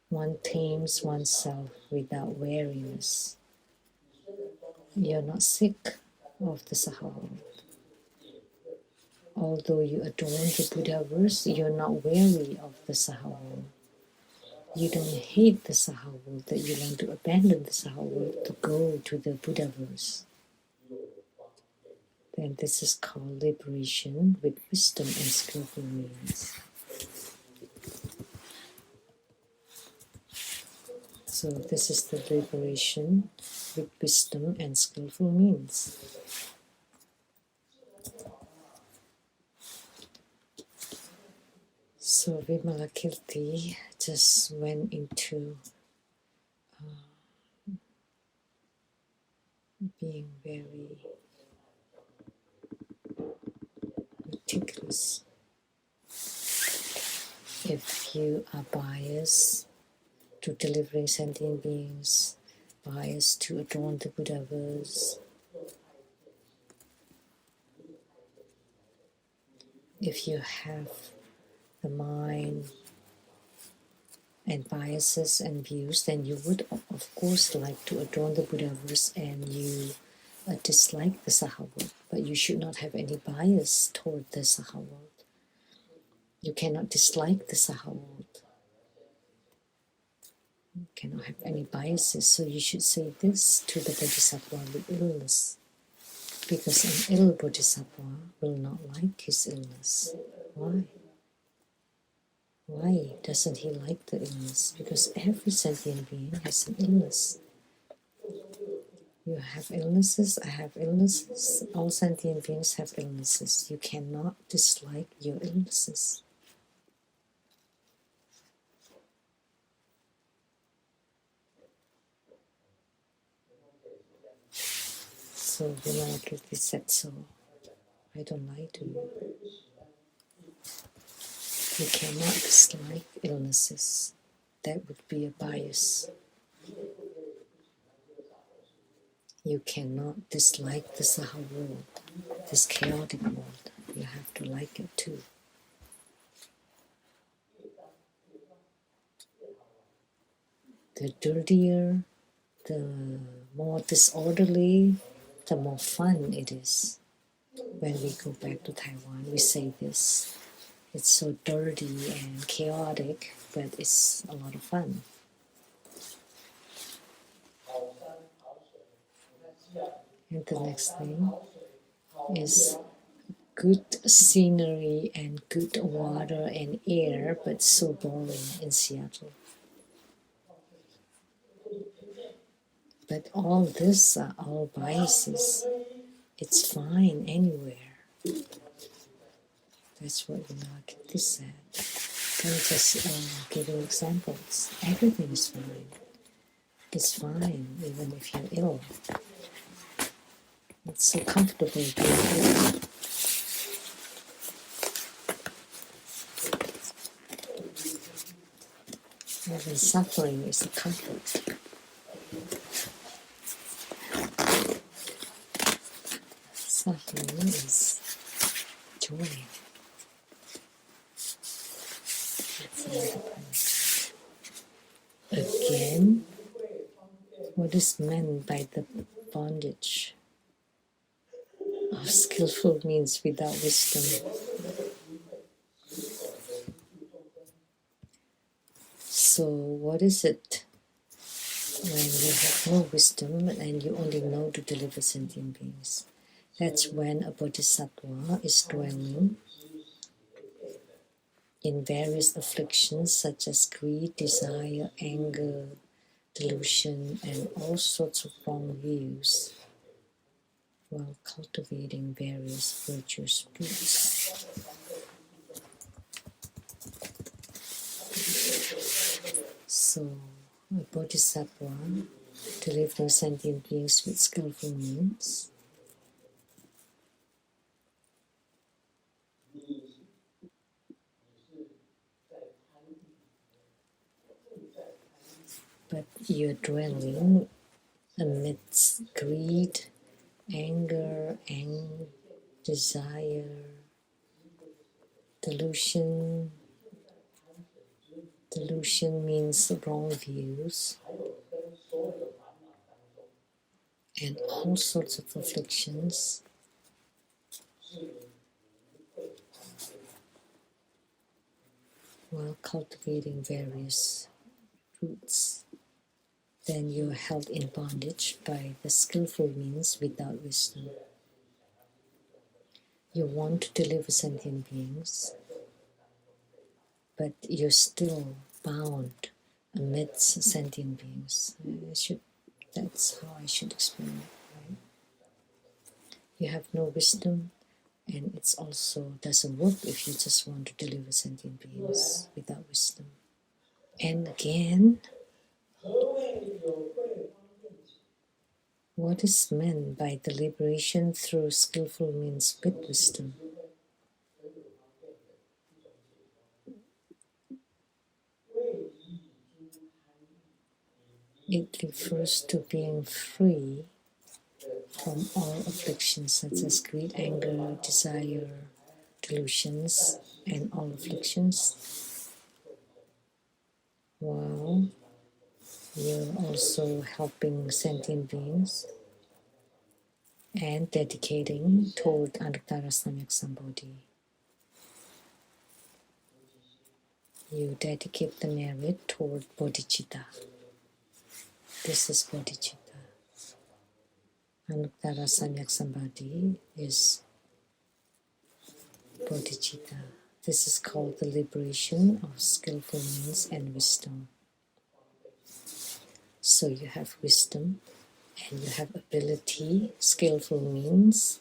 one tames oneself without weariness. You're not sick of the Saha world. Although you adorn the Buddha verse, you're not weary of the Saha world. You don't hate the Saha world, that you want to abandon the Saha world to go to the Buddha verse. Then this is called liberation with wisdom and skillful means. So this is the liberation with wisdom and skillful means. So Vimalakirti just went into being very meticulous. If you are biased to delivering sentient beings, biased to adorn the Buddha verse, if you have the mind and biases and views, then you would of course like to adorn the Buddha verse and you dislike the Saha world, but you should not have any bias toward the Saha world. You cannot dislike the Saha world. You cannot have any biases, so you should say this to the Bodhisattva with illness, because an ill Bodhisattva will not like his illness. Why? Why doesn't he like the illness? Because every sentient being has an illness. You have illnesses, I have illnesses, all sentient beings have illnesses. You cannot dislike your illnesses. So Vimalakirti said so. I don't lie to you. You cannot dislike illnesses. That would be a bias. You cannot dislike the Saha world, this chaotic world. You have to like it too. The dirtier, the more disorderly, the more fun it is. When we go back to Taiwan, we say this. It's so dirty and chaotic, but it's a lot of fun. And the next thing is good scenery and good water and air, but so boring in Seattle. But all this are all biases. It's fine anywhere. That's what Vimalakirti said. I'm just giving examples. Everything is fine. It's fine even if you're ill. It's so comfortable being ill. Even suffering is a comfort. Suffering is joy. Again, what is meant by the bondage of skillful means without wisdom? So what is it when you have no wisdom and you only know to deliver sentient beings? That's when a bodhisattva is dwelling in various afflictions such as greed, desire, anger, delusion, and all sorts of wrong views while cultivating various virtuous fruits. So, a bodhisattva delivering sentient beings with skillful means but you're dwelling amidst greed, anger, desire, delusion. Delusion means wrong views and all sorts of afflictions. While cultivating various roots, then you're held in bondage by the skillful means without wisdom. You want to deliver sentient beings, but you're still bound amidst sentient beings. That's how I should explain it, right? You have no wisdom, and it's also doesn't work if you just want to deliver sentient beings without wisdom. And again, what is meant by the liberation through skillful means with wisdom? It refers to being free from all afflictions such as greed, anger, desire, delusions, and all afflictions, while you're also helping sentient beings and dedicating toward Anuttara Samyak Sambodhi. You dedicate the merit toward bodhicitta. This is bodhicitta. Anuttara Samyak Sambodhi is bodhicitta. This is called the liberation of skillful means and wisdom. So you have wisdom and you have ability, skillful means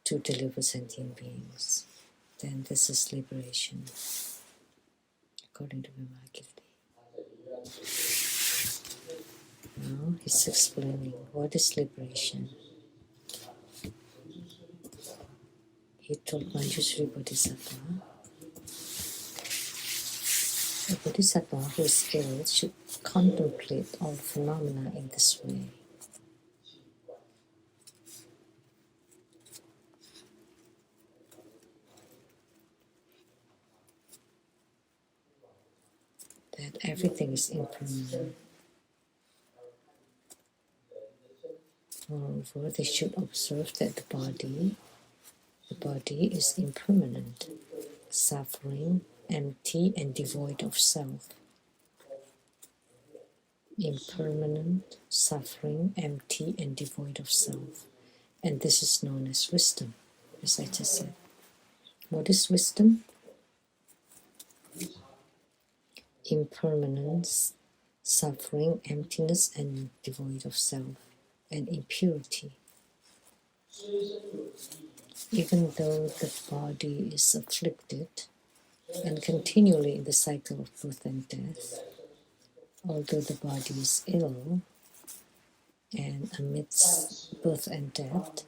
to deliver sentient beings. Then this is liberation, according to Vimalakirti. Now he's explaining what is liberation. He told Manjushri Bodhisattva, a Bodhisattva who is ill should contemplate all phenomena in this way. That everything is impermanent. Moreover, they should observe that the body is impermanent, suffering, empty, and devoid of self. Impermanent, suffering, empty, and devoid of self. And this is known as wisdom, as I just said. What is wisdom? Impermanence, suffering, emptiness, and devoid of self, and impurity. Even though the body is afflicted and continually in the cycle of birth and death, although the body is ill and amidst birth and death,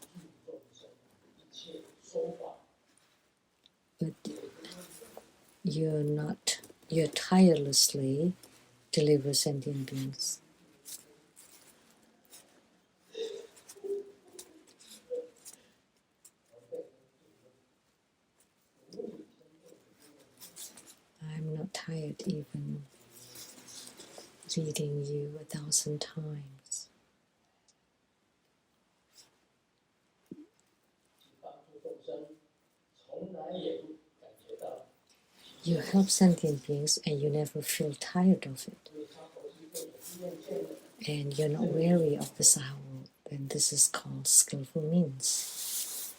but you're tirelessly deliver sentient beings. I'm not tired even reading you 1,000 times. You help sentient beings and you never feel tired of it. And you're not weary of the Sahawa, then this is called skillful means.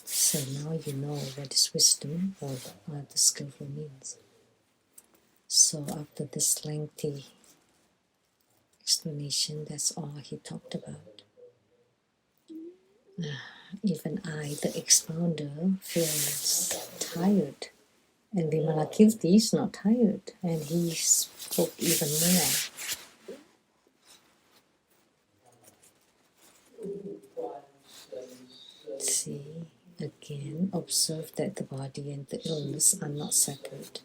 So now you know what is wisdom or what are the skillful means. So after this lengthy explanation, that's all he talked about. Even I, the expounder, feels tired. And Vimalakirti is not tired, and he spoke even more. See, again, observe that the body and the illness are not separate.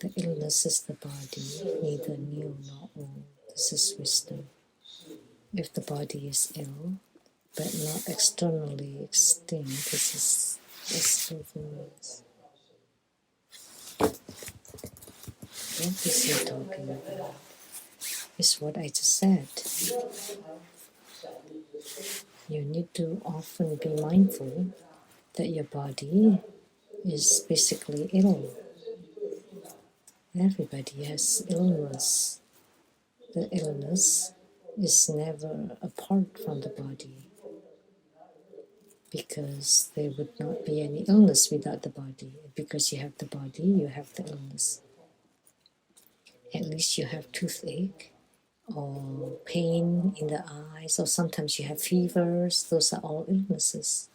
The illness is the body, neither new nor old. This is wisdom. If the body is ill, but not externally extinct, this is illness. What is he talking about? It's what I just said. You need to often be mindful that your body is basically ill. Everybody has illness. The illness is never apart from the body, because there would not be any illness without the body. Because you have the body, you have the illness. At least you have toothache or pain in the eyes, or sometimes you have fevers. Those are all illnesses.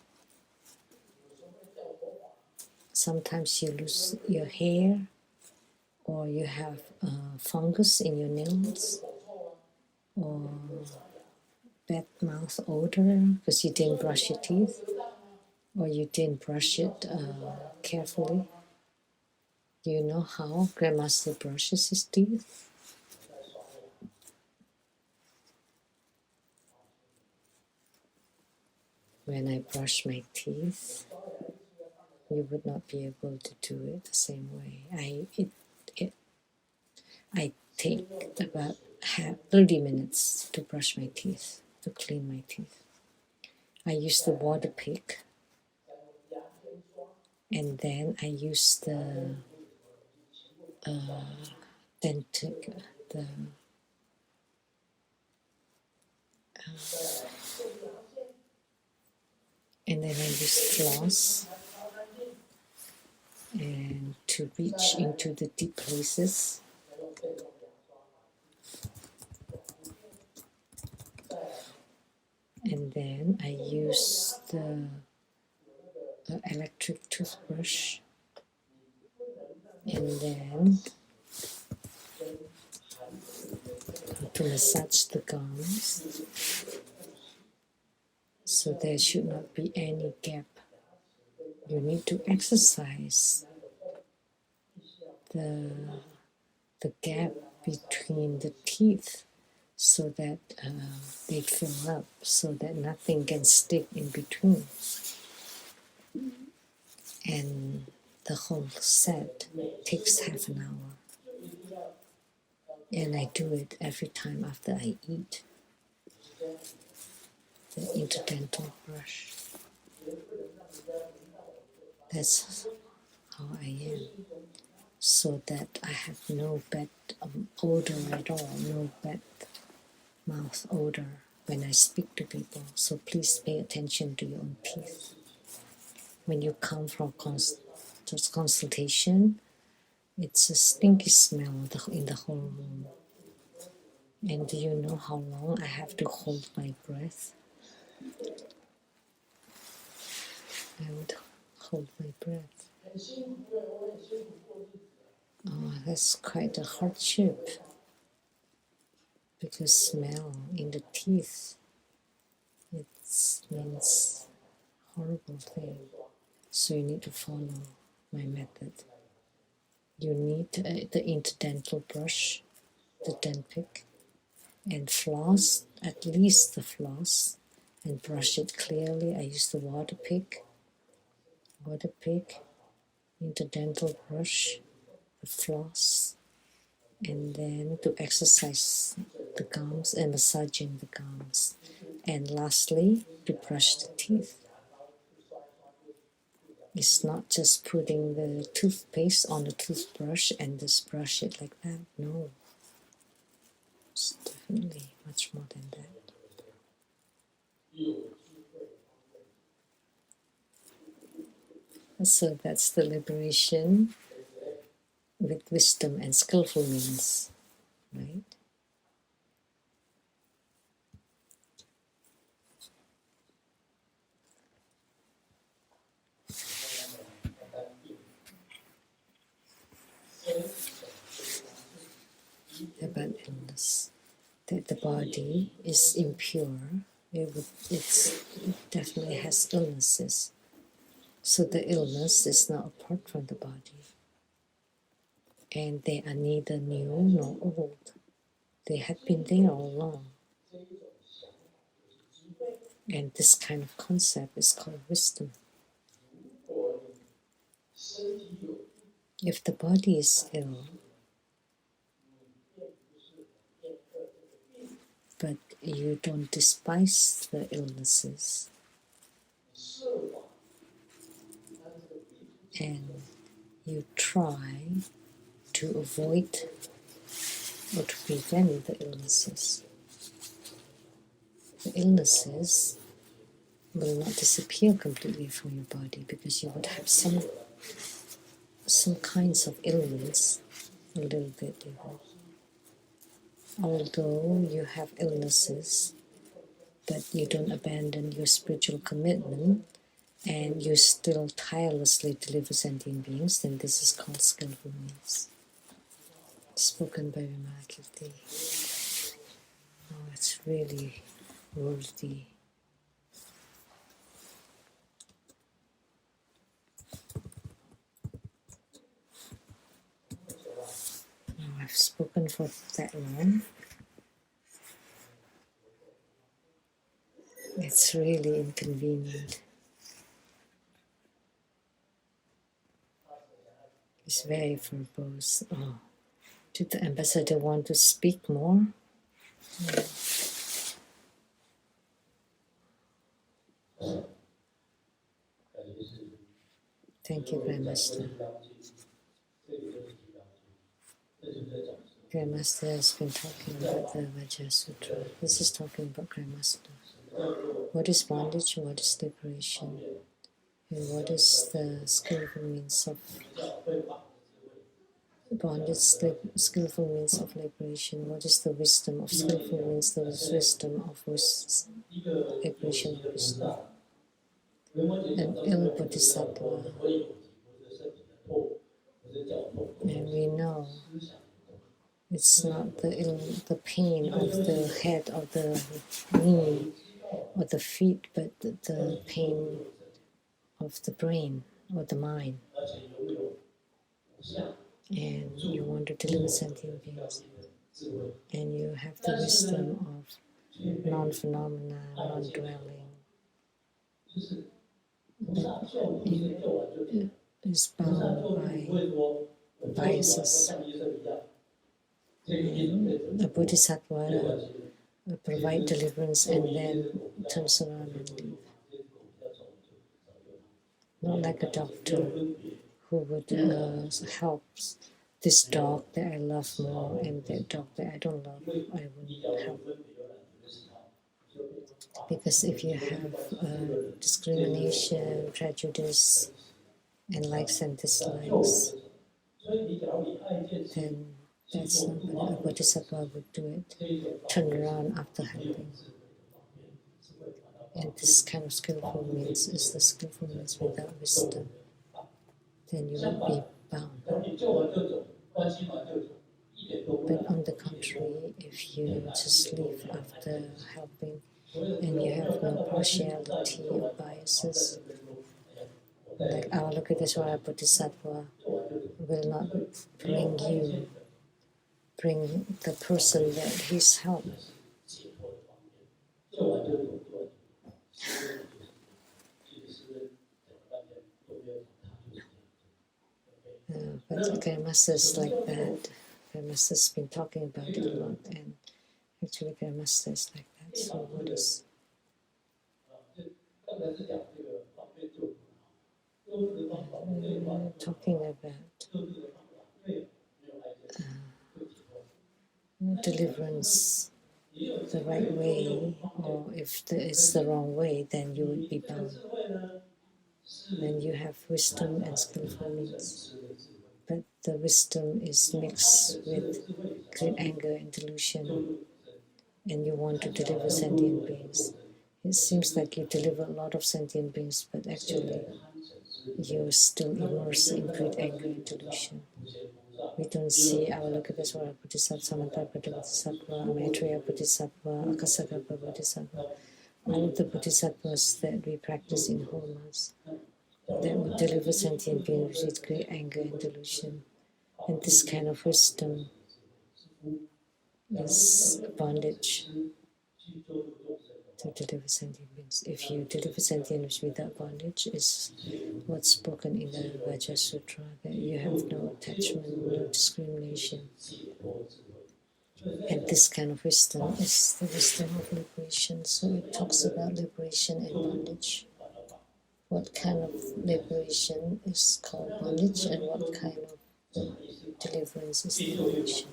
Sometimes you lose your hair, or you have fungus in your nails, or bad mouth odor because you didn't brush your teeth, or you didn't brush it carefully. Do you know how Grandmaster brushes his teeth? When I brush my teeth, you would not be able to do it the same way. I take about 30 minutes to brush my teeth, to clean my teeth. I use the water pick, and then I use the dentic, and then I use floss and to reach into the deep places. And then I use the electric toothbrush, and then to massage the gums, so there should not be any gap. You need to exercise the gap between the teeth, so that they fill up, so that nothing can stick in between. And the whole set takes half an hour. And I do it every time after I eat. The interdental brush. That's how I am. So that I have no bad odor at all, no bad mouth odor when I speak to people. So please pay attention to your own teeth. When you come for consultation, it's a stinky smell in the whole room. And do you know how long I have to hold my breath? I would hold my breath. Oh, that's quite a hardship, because smell in the teeth, it means horrible thing. So you need to follow my method. You need the interdental brush, the dent pick, and floss, at least the floss, and brush it clearly. I use the water pick, interdental brush, the floss, and then to exercise the gums and massaging the gums. And lastly, to brush the teeth. It's not just putting the toothpaste on the toothbrush and just brush it like that. No. It's definitely much more than that. So that's the liberation with wisdom and skillful means, right? About illness, that the body is impure, it definitely has illnesses. So the illness is not apart from the body. And they are neither new nor old. They had been there all along. And this kind of concept is called wisdom. If the body is ill, but you don't despise the illnesses, and you try to avoid or to prevent the illnesses will not disappear completely from your body, because you would have some kinds of illness, a little bit even. Although you have illnesses, but you don't abandon your spiritual commitment, and you still tirelessly deliver sentient beings, then this is called skillful means. Spoken by Vimalakirti. Oh, it's really worthy. Now I've spoken for that long. It's really inconvenient. It's very verbose. Oh, did the ambassador want to speak more? Yeah. Thank you, Grandmaster. Grandmaster has been talking about the Vajra Sutra. This is talking about Grandmaster. What is bondage? What is liberation? And what is the skillful means of bondage, skillful means of liberation? What is the wisdom of skillful means? The wisdom of liberation of wisdom. An ill bodhisattva. And we know it's not the pain of the head or the knee or the feet, but the pain of the brain or the mind. And you want to deliver sentient beings. And you have the wisdom of non-phenomena, non-dwelling. But is bound by biases. And a bodhisattva provide deliverance and then turns around and leave. Not like a doctor who would help this dog that I love more and that dog that I don't love, I wouldn't help. Because if you have discrimination, prejudice, and likes and dislikes, then that's not what a bodhisattva would do it. Turn around after helping. And this kind of skillful means is the skillful means without wisdom. Then you will be bound. But on the contrary, if you just leave after helping and you have no partiality or biases, like Avalokiteshvara Bodhisattva will not bring the person that he's helped. But Grandmaster is like that. Grandmaster's been talking about it a lot, and actually Grandmaster is like that. So what is talking about deliverance the right way, or if it's the wrong way, then you would be bound. Then you have wisdom and skillful means. but the wisdom is mixed with great anger and delusion, and you want to deliver sentient beings. It seems like you deliver a lot of sentient beings, but actually you're still immersed in great anger and delusion. We don't see Avalokitesvara Bodhisattva, Samantabhadra Bodhisattva, Maitreya Bodhisattva, Akasagapa Bodhisattva, all of the bodhisattvas that we practice in whole mass, that would deliver sentient beings with great anger and delusion. And this kind of wisdom is bondage to deliver sentient beings. If you deliver sentient beings without bondage, is what's spoken in the Vajra Sutra, that you have no attachment, no discrimination. And this kind of wisdom is the wisdom of liberation. So it talks about liberation and bondage. What kind of liberation is called bondage, and what kind of deliverance is liberation?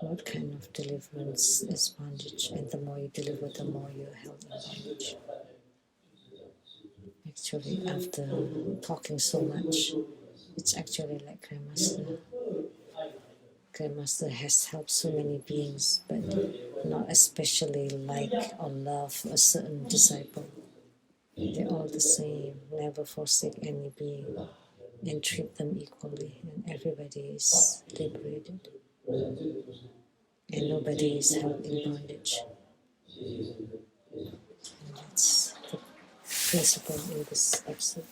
What kind of deliverance is bondage? And the more you deliver, the more you're held in bondage. Actually, after talking so much, it's actually like Grandmaster. Grandmaster has helped so many beings, but not especially like or love a certain disciple. They're all the same, never forsake any being, and treat them equally, and everybody is liberated. And nobody is held in bondage. And that's the principle in this episode.